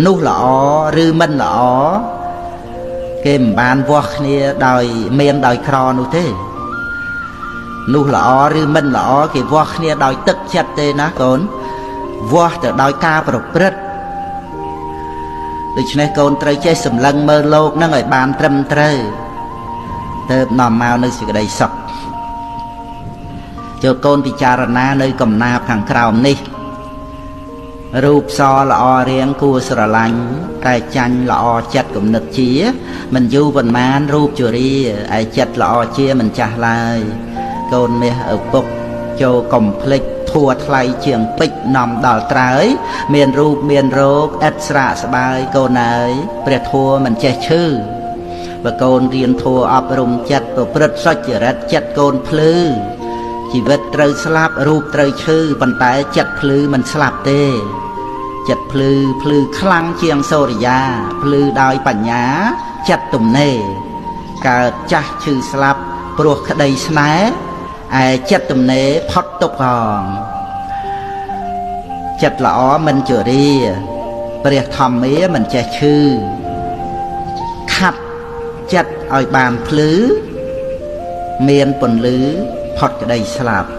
នោះល្អឬមិនល្អគេមិនបានវាស់គ្នាដោយមានដោយក្រនោះទេនោះល្អឬមិនល្អគេវាស់គ្នាដោយទឹកចិត្តទេណាកូនវាស់ទៅដោយការប្រព្រឹត្តដូច្នេះកូនត្រូវចេះសម្លឹងមើលលោកនឹងឲ្យបានត្រឹមត្រូវទើបនាំមកនៅសេចក្តីសុខចូលកូនពិចារណានៅកំណាព្យខាងក្រោមនេះរូបសល្អរៀងគួរស្រឡាញ់តែចាញ់ល្អចិត្តគំនិតជាមិនយូរប៉ុន្មានរូបជរាឯចិត្តល្អជាមិនចាស់ឡើយកូនមាសឪពុកចូលកុំភ្លេចធัวថ្លៃជាងពេជ្រនាំដល់ត្រើយមានរូបមានរោគឥតស្រាកស្បាយកូនអើយព្រះធัวមិនចេះឈឺបើកូនរៀនធัวអប់រំចិត្តប្រព្រឹត្តសុចរិតចិត្តកូនភ្លឺជីវិតត្រូវស្លាប់រូបត្រូវឈឺប៉ុន្តែចិត្តភ្លឺមិនស្លាប់ទេចិត្តភ្លឺខ្លាំងជាងសូរិយាភ្លឺដោយបញ្ញាចិត្តទំនេរកើតចាស់ឈឺស្លាប់ព្រោះក្តីស្នេហ៍ឯចិត្តទំនេរផុតទុក្ខផងចិត្តល្អមិនជរាព្រះធម្មាមិនចេះឈឺខាត់ចិត្តឲ្យបានភ្លឺមានពន្លឺផុតក្តីស្លាប់